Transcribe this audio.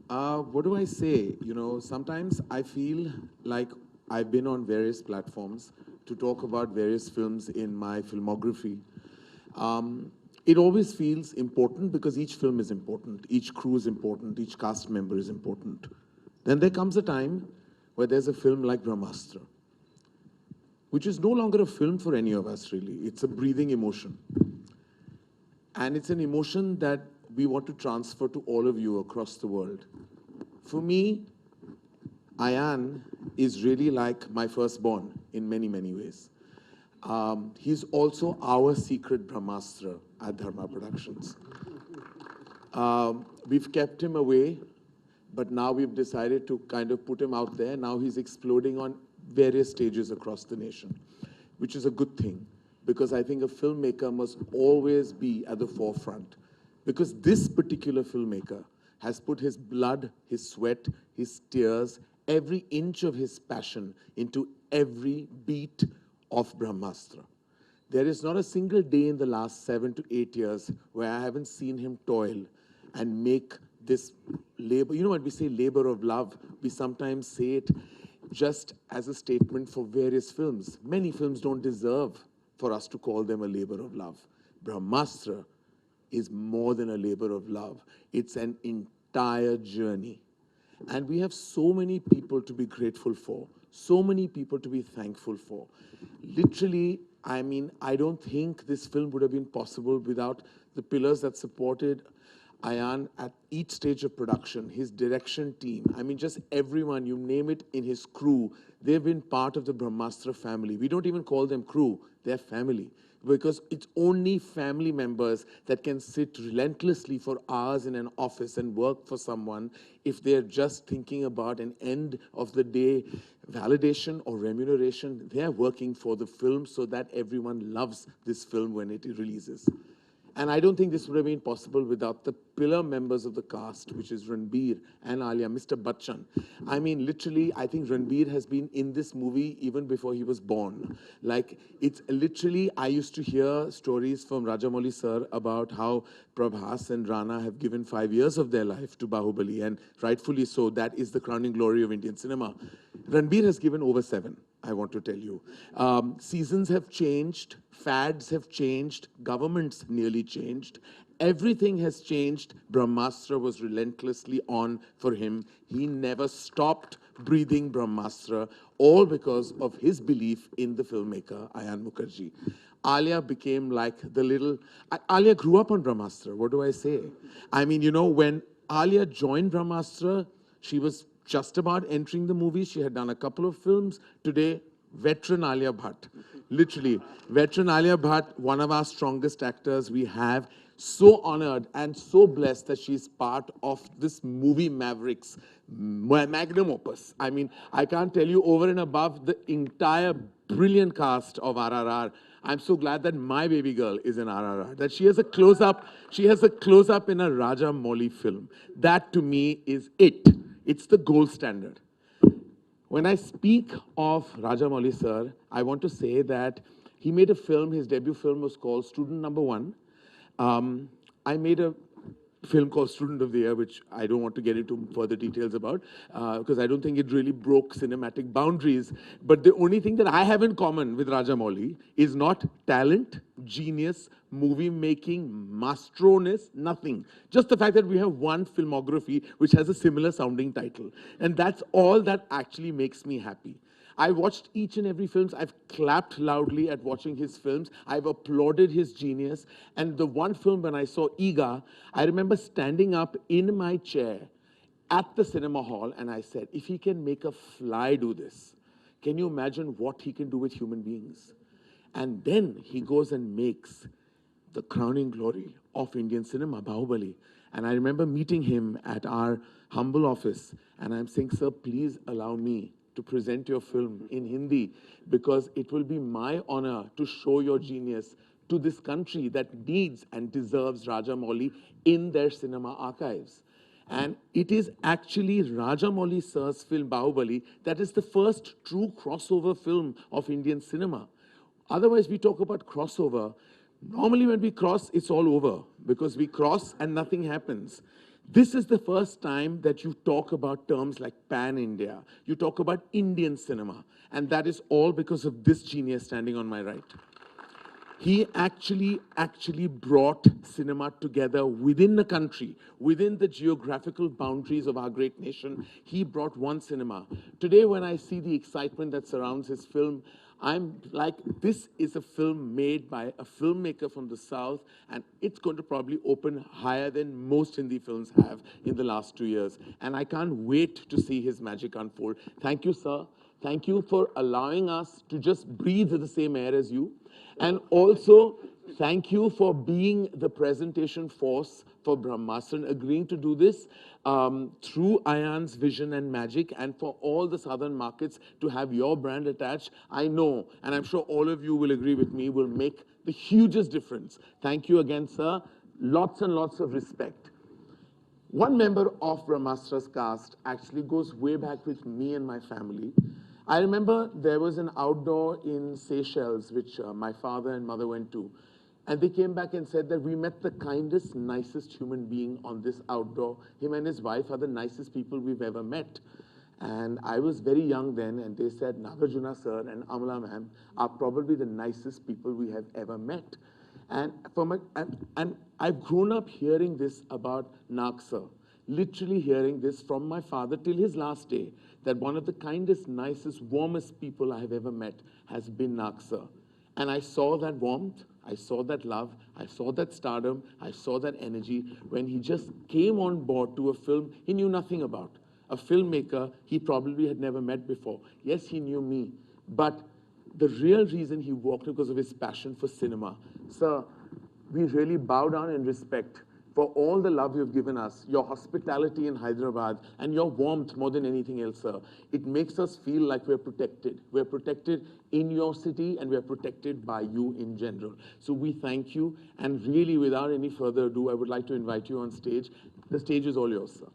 What do I say? You know, sometimes I feel like I've been on various platforms to talk about various films in my filmography. Um, it always feels important because each film is important, each crew is important, each cast member is important. Then there comes a time where there's a film like Brahmastra, which is no longer a film for any of us, really. It's a breathing emotion. And it's an emotion that we want to transfer to all of you across the world. For me, Ayan is really like my firstborn in many, many ways. He's also our secret Brahmastra at Dharma Productions. We've kept him away, but now we've decided to kind of put him out there. Now he's exploding on various stages across the nation, which is a good thing, because I think a filmmaker must always be at the forefront. Because this particular filmmaker has put his blood, his sweat, his tears, every inch of his passion into every beat of Brahmastra. There is not a single day in the last 7 to 8 years where I haven't seen him toil and make this labor. You know what we say, labor of love? We sometimes say it just as a statement for various films. Many films don't deserve for us to call them a labor of love. Brahmastra is more than a labor of love. It's an entire journey. And we have so many people to be grateful for, so many people to be thankful for. Literally, I mean, I don't think this film would have been possible without the pillars that supported Ayan at each stage of production, his direction team. I mean, just everyone, you name it, in his crew, they've been part of the Brahmastra family. We don't even call them crew, they're family. Because it's only family members that can sit relentlessly for hours in an office and work for someone if they're just thinking about an end of the day validation or remuneration. They're working for the film so that everyone loves this film when it releases. And I don't think this would have been possible without the pillar members of the cast, which is Ranbir and Alia, Mr. Bachchan. I mean, literally, I think Ranbir has been in this movie even before he was born. Like, it's literally, I used to hear stories from Rajamouli sir about how Prabhas and Rana have given 5 years of their life to Bahubali, and rightfully so. That is the crowning glory of Indian cinema. Ranbir has given over 7. I want to tell you. Seasons have changed, fads have changed, governments nearly changed. Everything has changed. Brahmastra was relentlessly on for him. He never stopped breathing Brahmastra, all because of his belief in the filmmaker, Ayan Mukherjee. Alia became like the little... Alia grew up on Brahmastra, what do I say? I mean, you know, when Alia joined Brahmastra, she was just about entering the movie. She had done a couple of films. Today, veteran Alia Bhatt. Literally, veteran Alia Bhatt, one of our strongest actors we have. So honored and so blessed that she's part of this movie Mavericks magnum opus. I mean, I can't tell you, over and above the entire brilliant cast of RRR, I'm so glad that my baby girl is in RRR, that she has a close-up in a Rajamouli film. That to me is it. It's the gold standard. When I speak of Rajamouli sir, I want to say that he made a film, his debut film was called Student Number One. I made a film called Student of the Year, which I don't want to get into further details about, because I don't think it really broke cinematic boundaries. But the only thing that I have in common with Rajamouli is not talent, genius, movie making, mastroness, nothing. Just the fact that we have one filmography which has a similar sounding title. And that's all that actually makes me happy. I watched each and every film. I've clapped loudly at watching his films. I've applauded his genius. And the one film, when I saw Iga, I remember standing up in my chair at the cinema hall, and I said, if he can make a fly do this, can you imagine what he can do with human beings? And then he goes and makes the crowning glory of Indian cinema, Bahubali. And I remember meeting him at our humble office, and I'm saying, sir, please allow me to present your film in Hindi, because it will be my honor to show your genius to this country that needs and deserves Rajamouli in their cinema archives. And it is actually Rajamouli sir's film Bahubali that is the first true crossover film of Indian cinema. Otherwise, we talk about crossover. Normally when we cross, it's all over, because we cross and nothing happens. This is the first time that you talk about terms like pan-India. You talk about Indian cinema. And that is all because of this genius standing on my right. He actually brought cinema together within the country, within the geographical boundaries of our great nation. He brought one cinema. Today, when I see the excitement that surrounds his film, I'm like, this is a film made by a filmmaker from the South, and it's going to probably open higher than most Hindi films have in the last 2 years. And I can't wait to see his magic unfold. Thank you, sir. Thank you for allowing us to just breathe the same air as you. And also, thank you for being the presentation force for Brahmastra and agreeing to do this through Ayan's vision and magic, and for all the southern markets to have your brand attached. I know, and I'm sure all of you will agree with me, will make the hugest difference. Thank you again, sir. Lots and lots of respect. One member of Brahmastra's cast actually goes way back with me and my family. I remember there was an outdoor in Seychelles, which my father and mother went to. And they came back and said that we met the kindest, nicest human being on this outdoor. Him and his wife are the nicest people we've ever met. And I was very young then, and they said, Nagarjuna sir and Amala ma'am are probably the nicest people we have ever met. And I've grown up hearing this about Nag sir. Literally hearing this from my father till his last day, that one of the kindest, nicest, warmest people I have ever met has been Nag sir. And I saw that warmth, I saw that love, I saw that stardom, I saw that energy when he just came on board to a film he knew nothing about. A filmmaker he probably had never met before. Yes, he knew me, but the real reason he walked because of his passion for cinema. Sir, we really bow down in respect for all the love you've given us, your hospitality in Hyderabad, and your warmth more than anything else, sir. It makes us feel like we're protected. We're protected in your city, and we're protected by you in general. So we thank you, and really, without any further ado, I would like to invite you on stage. The stage is all yours, sir.